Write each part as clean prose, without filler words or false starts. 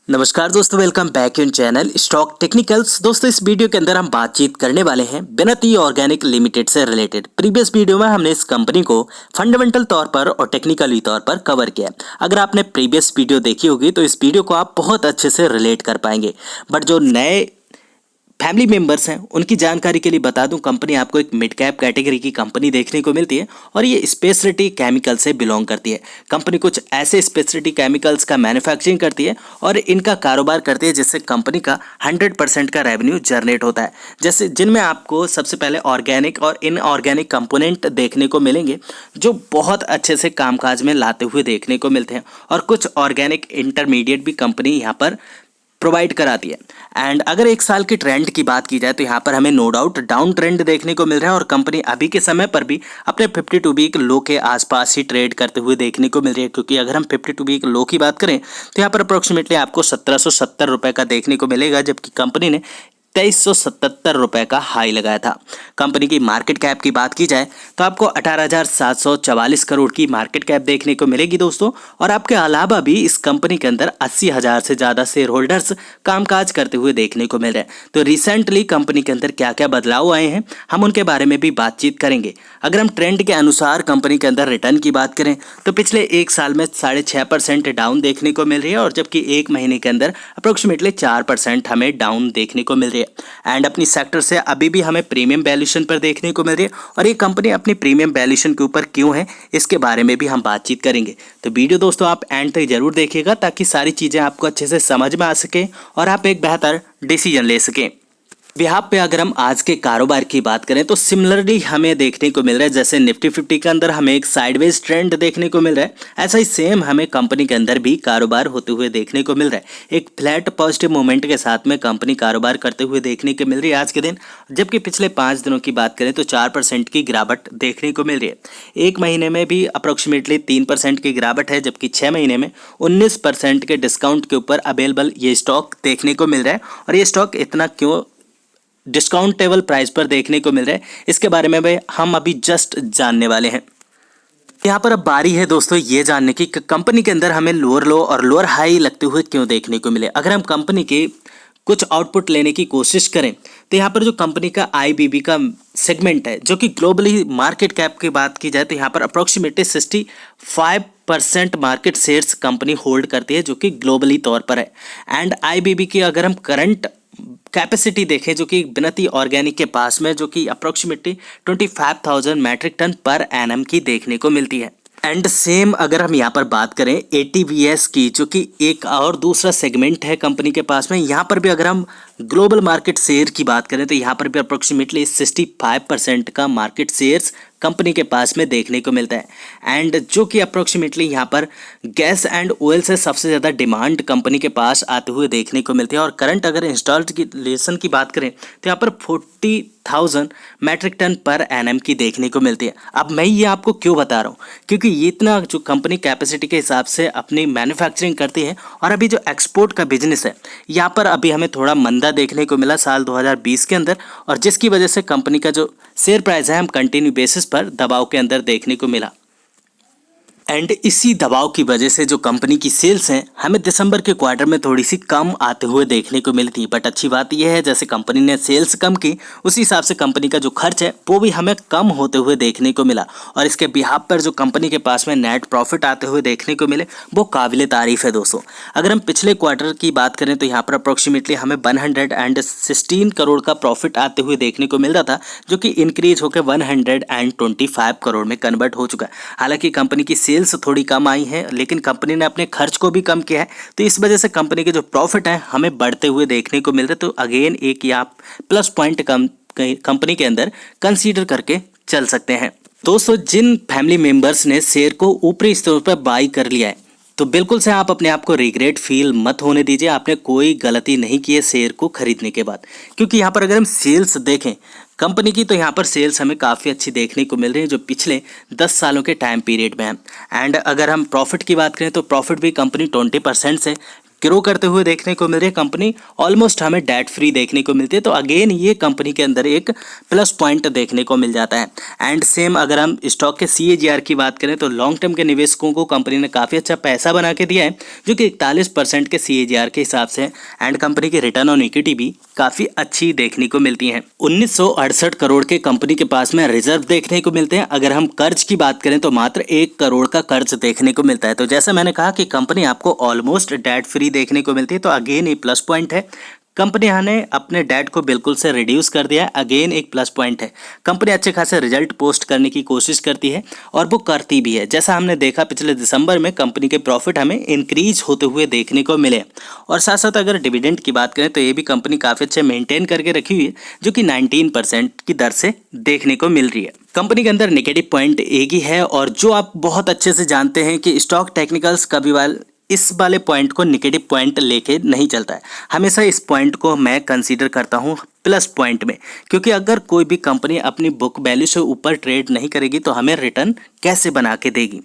नमस्कार दोस्तों, welcome back in channel stock technicals. दोस्तों, इस वीडियो के अंदर हम बातचीत करने वाले हैं बिनती ऑर्गेनिक लिमिटेड से रिलेटेड। प्रीवियस वीडियो में हमने इस कंपनी को फंडामेंटल तौर पर और टेक्निकली तौर पर कवर किया। अगर आपने प्रीवियस वीडियो देखी होगी तो इस वीडियो को आप बहुत अच्छे से रिलेट कर पाएंगे। बट जो नए फैमिली मेंबर्स हैं उनकी जानकारी के लिए बता दूं, कंपनी आपको एक मिड कैप कैटेगरी की कंपनी देखने को मिलती है और ये स्पेशलिटी केमिकल से बिलोंग करती है। कंपनी कुछ ऐसे स्पेशलिटी केमिकल्स का मैन्युफैक्चरिंग करती है और इनका कारोबार करती है जिससे कंपनी का 100% का रेवेन्यू जनरेट होता है। जैसे जिनमें आपको सबसे पहले ऑर्गेनिक और इनऑर्गेनिक कंपोनेंट देखने को मिलेंगे जो बहुत अच्छे से कामकाज में लाते हुए देखने को मिलते हैं, और कुछ ऑर्गेनिक इंटरमीडिएट भी कंपनी यहाँ पर प्रोवाइड कराती है। एंड अगर एक साल की ट्रेंड की बात की जाए तो यहाँ पर हमें नो डाउट डाउन ट्रेंड देखने को मिल रहा है और कंपनी अभी के समय पर भी अपने 52 वीक लो के आसपास ही ट्रेड करते हुए देखने को मिल रही है। क्योंकि अगर हम 52 वीक लो की बात करें तो यहाँ पर अप्रोक्सीमेटली आपको 1770 रुपये का देखने को मिलेगा, जबकि कंपनी ने 2377 रुपये का हाई लगाया था। कंपनी की मार्केट कैप की बात की जाए तो आपको 18,744 करोड़ की मार्केट कैप देखने को मिलेगी दोस्तों। और आपके अलावा भी इस कंपनी के अंदर 80,000 से ज़्यादा शेयर होल्डर्स कामकाज करते हुए देखने को मिल रहे हैं। तो रिसेंटली कंपनी के अंदर क्या क्या बदलाव आए हैं हम उनके बारे में भी बातचीत करेंगे। अगर हम ट्रेंड के अनुसार कंपनी के अंदर रिटर्न की बात करें तो पिछले एक साल में 6.5% डाउन देखने को मिल रही है, और जबकि एक महीने के अंदर अप्रोक्सीमेटली 4% हमें डाउन देखने को मिल रही है। एंड अपनी सेक्टर से अभी भी हमें प्रीमियम वैल्यूएशन पर देखने को मिल रही है, और ये कंपनी अपनी प्रीमियम वैल्यूएशन के ऊपर क्यों है इसके बारे में भी हम बातचीत करेंगे। तो वीडियो दोस्तों आप एंड तक जरूर देखिएगा ताकि सारी चीज़ें आपको अच्छे से समझ में आ सके और आप एक बेहतर डिसीजन ले सकें। यहाँ पे अगर हम आज के कारोबार की बात करें तो सिमिलरली हमें देखने को मिल रहा है, जैसे निफ्टी 50 के अंदर हमें एक साइडवेज ट्रेंड देखने को मिल रहा है, ऐसा ही सेम हमें कंपनी के अंदर भी कारोबार होते हुए देखने को मिल रहा है। एक फ्लैट पॉजिटिव मूवमेंट के साथ में कंपनी कारोबार करते हुए देखने को मिल रही है आज के दिन, जबकि पिछले 5 दिनों की बात करें तो 4% की गिरावट देखने को मिल रही है। एक महीने में भी अप्रोक्सीमेटली 3% की गिरावट है, जबकि 6 महीने में 19% के डिस्काउंट के ऊपर अवेलेबल ये स्टॉक देखने को मिल रहा है। और ये स्टॉक इतना क्यों डिस्काउंटेबल प्राइस पर देखने को मिल रहा है इसके बारे में भी हम अभी जस्ट जानने वाले हैं। यहाँ पर अब बारी है दोस्तों ये जानने की कि कंपनी के अंदर हमें लोअर लो और लोअर हाई लगते हुए क्यों देखने को मिले। अगर हम कंपनी के कुछ आउटपुट लेने की कोशिश करें तो यहाँ पर जो कंपनी का IBB का सेगमेंट है, जो कि ग्लोबली मार्केट कैप की बात की जाए तो यहाँ पर approximately 65% market shares company hold करती है, जो कि ग्लोबली तौर पर है। एंड IBB की अगर हम करंट कैपेसिटी देखें जो कि बिनती ऑर्गेनिक के पास में, जो कि अप्रोक्सीमेटली 25,000 मैट्रिक टन पर एनम की देखने को मिलती है। एंड सेम अगर हम यहाँ पर बात करें ATVS की, जो कि एक और दूसरा सेगमेंट है कंपनी के पास में, यहाँ पर भी अगर हम ग्लोबल मार्केट शेयर की बात करें तो यहाँ पर भी अप्रोक्सीमेटली 65% का मार्केट शेयर्स कंपनी के पास में देखने को मिलता है। एंड जो कि अप्रोक्सीमेटली यहाँ पर गैस एंड ऑयल से सबसे ज़्यादा डिमांड कंपनी के पास आते हुए देखने को मिलती है। और करंट अगर इंस्टॉलेशन की बात करें तो यहाँ पर 40,000 मैट्रिक टन पर एनम की देखने को मिलती है। अब मैं ये आपको क्यों बता रहा हूँ, क्योंकि ये इतना जो कंपनी कैपेसिटी के हिसाब से अपनी मैन्युफैक्चरिंग करती है, और अभी जो एक्सपोर्ट का बिजनेस है यहाँ पर अभी हमें थोड़ा मंदा देखने को मिला साल 2020 के अंदर, और जिसकी वजह से कंपनी का जो शेयर प्राइस है हम कंटिन्यू बेसिस पर दबाव के अंदर देखने को मिला। एंड इसी दबाव की वजह से जो कंपनी की सेल्स हैं हमें दिसंबर के क्वार्टर में थोड़ी सी कम आते हुए देखने को मिली थी। बट अच्छी बात यह है जैसे कंपनी ने सेल्स कम की उसी हिसाब से कंपनी का जो खर्च है वो भी हमें कम होते हुए देखने को मिला, और इसके बिहाफ पर जो कंपनी के पास में नेट प्रॉफिट आते हुए देखने को मिले वो काबिल तारीफ है दोस्तों। अगर हम पिछले क्वार्टर की बात करें तो यहाँ पर अप्रोक्सीमेटली हमें 116 करोड़ का प्रॉफिट आते हुए देखने को मिल रहा था, जो कि इंक्रीज होकर 125 करोड़ में कन्वर्ट हो चुका है। हालांकि कंपनी की सेल्स थोड़ी कम आई है, लेकिन कंपनी ने अपने खर्च को भी कम किया है, तो इस वजह से कंपनी के जो प्रॉफिट है हमें बढ़ते हुए देखने को मिल रहे। तो अगेन एक ये आप प्लस पॉइंट कंपनी के अंदर कंसीडर करके चल सकते हैं। दोस्तों, जिन फैमिली मेंबर्स ने शेयर को ऊपरी स्तर पर बाई कर लिया है तो बिल्कुल से आप अपने आप को रिग्रेट फील मत होने दीजिए। आपने कोई गलती नहीं की है शेयर को खरीदने के बाद, क्योंकि यहाँ पर अगर हम सेल्स देखें कंपनी की तो यहाँ पर सेल्स हमें काफ़ी अच्छी देखने को मिल रही है जो पिछले 10 सालों के टाइम पीरियड में है। एंड अगर हम प्रॉफिट की बात करें तो प्रॉफिट भी कंपनी 20% से ग्रो करते हुए देखने को मिल रही है। कंपनी ऑलमोस्ट हमें डेट फ्री देखने को मिलती है, तो अगेन ये कंपनी के अंदर एक प्लस पॉइंट देखने को मिल जाता है। एंड सेम अगर हम स्टॉक के CAGR की बात करें तो लॉन्ग टर्म के निवेशकों को कंपनी ने काफ़ी अच्छा पैसा बना के दिया है, जो कि 41% के CAGR के हिसाब से। एंड कंपनी की रिटर्न ऑन इक्विटी भी काफ़ी अच्छी देखने को मिलती है। 1968 करोड़ के कंपनी के पास में रिजर्व देखने को मिलते हैं। अगर हम कर्ज की बात करें तो मात्र 1 करोड़ का कर्ज देखने को मिलता है। तो जैसा मैंने कहा कि कंपनी आपको ऑलमोस्ट डेट फ्री देखने को मिलती है, तो अगेन ये प्लस पॉइंट है। कंपनी ने अपने डेट को बिल्कुल से रिड्यूस कर दिया है, अगेन एक प्लस पॉइंट है। कंपनी अच्छे खासे रिजल्ट पोस्ट करने की कोशिश करती है और वो करती भी है। जैसा हमने देखा पिछले दिसंबर में कंपनी के प्रॉफिट हमें इंक्रीज होते हुए देखने को मिले। और साथ साथ अगर डिविडेंड की बात करें तो ये भी कंपनी काफ़ी अच्छे मेंटेन करके रखी हुई है, जो कि 19% की दर से देखने को मिल रही है। कंपनी के अंदर नेगेटिव पॉइंट एक ही है, और जो आप बहुत अच्छे से जानते हैं कि स्टॉक टेक्निकल्स कभी इस वाले पॉइंट को नेगेटिव पॉइंट लेके नहीं चलता है। हमेशा इस पॉइंट को मैं कंसीडर करता हूँ प्लस पॉइंट में, क्योंकि अगर कोई भी कंपनी अपनी बुक वैल्यू से ऊपर ट्रेड नहीं करेगी तो हमें रिटर्न कैसे बना के देगी।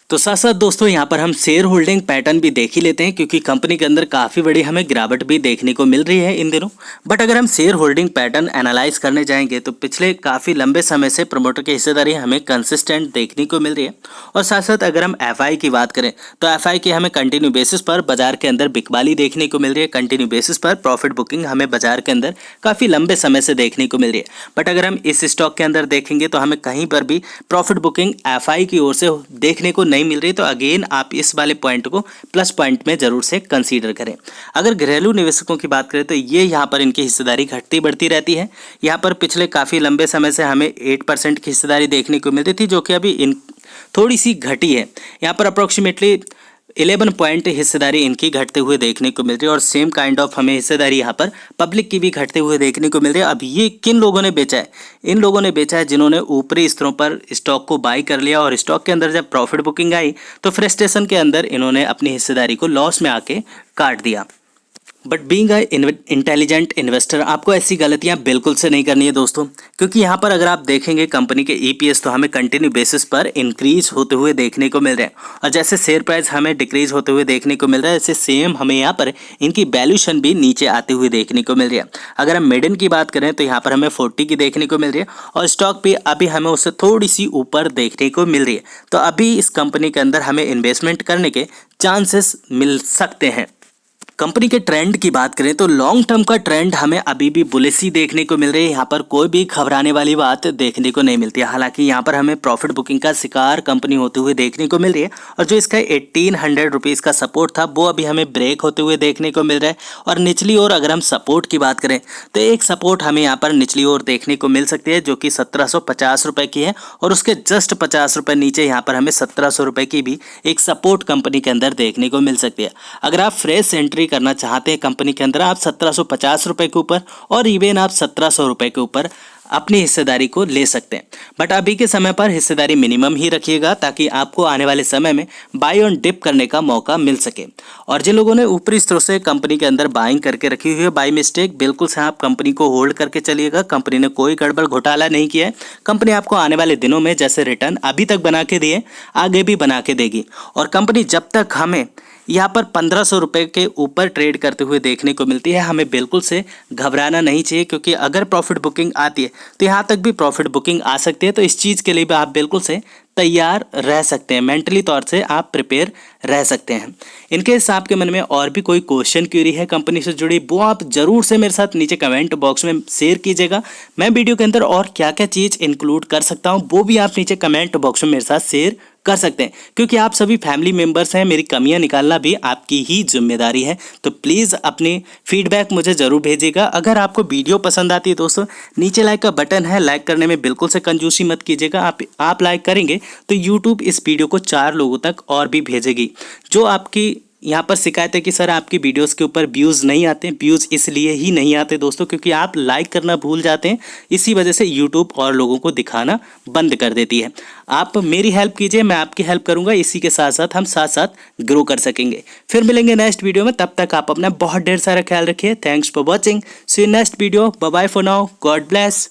तो साथ साथ दोस्तों यहाँ पर हम शेयर होल्डिंग पैटर्न भी देख ही लेते हैं, क्योंकि कंपनी के अंदर काफ़ी बड़ी हमें गिरावट भी देखने को मिल रही है इन दिनों। बट अगर हम शेयर होल्डिंग पैटर्न एनालाइज करने जाएंगे तो पिछले काफ़ी लंबे समय से प्रमोटर की हिस्सेदारी हमें कंसिस्टेंट देखने को मिल रही है। और साथ साथ अगर हम FI की बात करें तो FI की हमें कंटिन्यू बेसिस पर बाजार के अंदर बिकवाली देखने को मिल रही है। कंटिन्यू बेसिस पर प्रॉफिट बुकिंग हमें बाजार के अंदर काफ़ी लंबे समय से देखने को मिल रही है। बट अगर हम इस स्टॉक के अंदर देखेंगे तो हमें कहीं पर भी प्रॉफिट बुकिंग FI की ओर से देखने को नहीं मिल रही। तो अगेन आप इस वाले पॉइंट को प्लस पॉइंट में जरूर से कंसीडर करें। अगर घरेलू निवेशकों की बात करें तो ये यहाँ पर इनकी हिस्सेदारी घटती बढ़ती रहती है। यहाँ पर पिछले काफ़ी लंबे समय से हमें 8% की हिस्सेदारी देखने को मिलती थी, जो कि अभी इन थोड़ी सी घटी है। यहाँ पर अप्रोक्सीमेटली 11 पॉइंट हिस्सेदारी इनकी घटते हुए देखने को मिल रही है। और सेम काइंड ऑफ हमें हिस्सेदारी यहाँ पर पब्लिक की भी घटते हुए देखने को मिल रही है। अब ये किन लोगों ने बेचा है? इन लोगों ने बेचा है जिन्होंने ऊपरी स्तरों पर स्टॉक को बाई कर लिया, और स्टॉक के अंदर जब प्रॉफिट बुकिंग आई तो फ्रस्ट्रेशन के अंदर इन्होंने अपनी हिस्सेदारी को लॉस में आके काट दिया। But being a intelligent investor आपको ऐसी गलतियां बिल्कुल से नहीं करनी है दोस्तों, क्योंकि यहाँ पर अगर आप देखेंगे कंपनी के EPS तो हमें कंटिन्यू बेसिस पर इंक्रीज होते हुए देखने को मिल रहे हैं, और जैसे शेयर प्राइस हमें डिक्रीज होते हुए देखने को मिल रहा है, ऐसे सेम हमें यहाँ पर इनकी वैल्यूशन भी नीचे आते हुए देखने को मिल रही है। अगर हम मिडियन की बात करें तो यहाँ पर हमें 40 की देखने को मिल रही है, और स्टॉक भी अभी हमें उससे थोड़ी सी ऊपर देखने को मिल रही है। तो अभी इस कंपनी के अंदर हमें इन्वेस्टमेंट करने के चांसेस मिल सकते हैं। कंपनी के ट्रेंड की बात करें तो लॉन्ग टर्म का ट्रेंड हमें अभी भी बुलिश ही देखने को मिल रही है। यहाँ पर कोई भी घबराने वाली बात देखने को नहीं मिलती है। हालांकि यहाँ पर हमें प्रॉफिट बुकिंग का शिकार कंपनी होते हुए देखने को मिल रही है, और जो इसका 1800 रुपीज़ का सपोर्ट था वो अभी हमें ब्रेक होते हुए देखने को मिल रहा है। और निचली ओर अगर हम सपोर्ट की बात करें तो एक सपोर्ट हमें यहाँ पर निचली ओर देखने को मिल सकती है, जो कि 1750 रुपये की है, और उसके जस्ट 50 रुपये नीचे यहाँ पर हमें 1700 रुपये की भी एक सपोर्ट कंपनी के अंदर देखने को मिल सकती है। अगर आप फ्रेश एंट्री करना चाहते हैं कंपनी के अंदर, आप 1750 रुपये के ऊपर और इवन आप 1700 रुपये के ऊपर अपनी हिस्सेदारी को ले सकते हैं। बट अभी के समय पर हिस्सेदारी मिनिमम ही रखिएगा, ताकि आपको आने वाले समय में बाई ऑन डिप करने का मौका मिल सके। और जिन लोगों ने ऊपरी स्तर से कंपनी के अंदर बाइंग करके रखी हुई है बाई मिस्टेक, बिल्कुल से आप कंपनी को होल्ड करके चलिएगा। कंपनी ने कोई गड़बड़ घोटाला नहीं किया है। कंपनी आपको आने वाले दिनों में जैसे रिटर्न अभी तक बना के दिए आगे भी बना के देगी। और कंपनी जब तक हमें यहाँ पर 1500 रुपये के ऊपर ट्रेड करते हुए देखने को मिलती है, हमें बिल्कुल से घबराना नहीं चाहिए, क्योंकि अगर प्रॉफिट बुकिंग आती है तो यहाँ तक भी प्रॉफिट बुकिंग आ सकती है। तो इस चीज़ के लिए भी आप बिल्कुल से तैयार रह सकते हैं, मेंटली तौर से आप प्रिपेयर रह सकते हैं। इनके हिसाब आपके मन में और भी कोई क्वेश्चन क्यूरी है कंपनी से जुड़ी, वो आप जरूर से मेरे साथ नीचे कमेंट बॉक्स में शेयर कीजिएगा। मैं वीडियो के अंदर और क्या क्या चीज़ इंक्लूड कर सकता हूँ वो भी आप नीचे कमेंट बॉक्स में मेरे साथ शेयर कर सकते हैं, क्योंकि आप सभी फैमिली मेंबर्स हैं। मेरी कमियां निकालना भी आपकी ही जिम्मेदारी है। तो प्लीज़ अपनी फीडबैक मुझे ज़रूर भेजिएगा। अगर आपको वीडियो पसंद आती है दोस्तों, नीचे लाइक का बटन है, लाइक करने में बिल्कुल से कंजूसी मत कीजिएगा। आप लाइक करेंगे तो यूट्यूब इस वीडियो को 4 लोगों तक और भी भेजेगी। जो आपकी यहाँ पर शिकायत है कि सर आपकी वीडियोस के ऊपर व्यूज़ नहीं आते, व्यूज़ इसलिए ही नहीं आते दोस्तों क्योंकि आप लाइक करना भूल जाते हैं। इसी वजह से यूट्यूब और लोगों को दिखाना बंद कर देती है। आप मेरी हेल्प कीजिए, मैं आपकी हेल्प करूँगा। इसी के साथ साथ हम साथ साथ ग्रो कर सकेंगे। फिर मिलेंगे नेक्स्ट वीडियो में, तब तक आप अपना बहुत ढेर सारा ख्याल रखिए। Thanks for watching, see you next video, bye bye for now, God bless.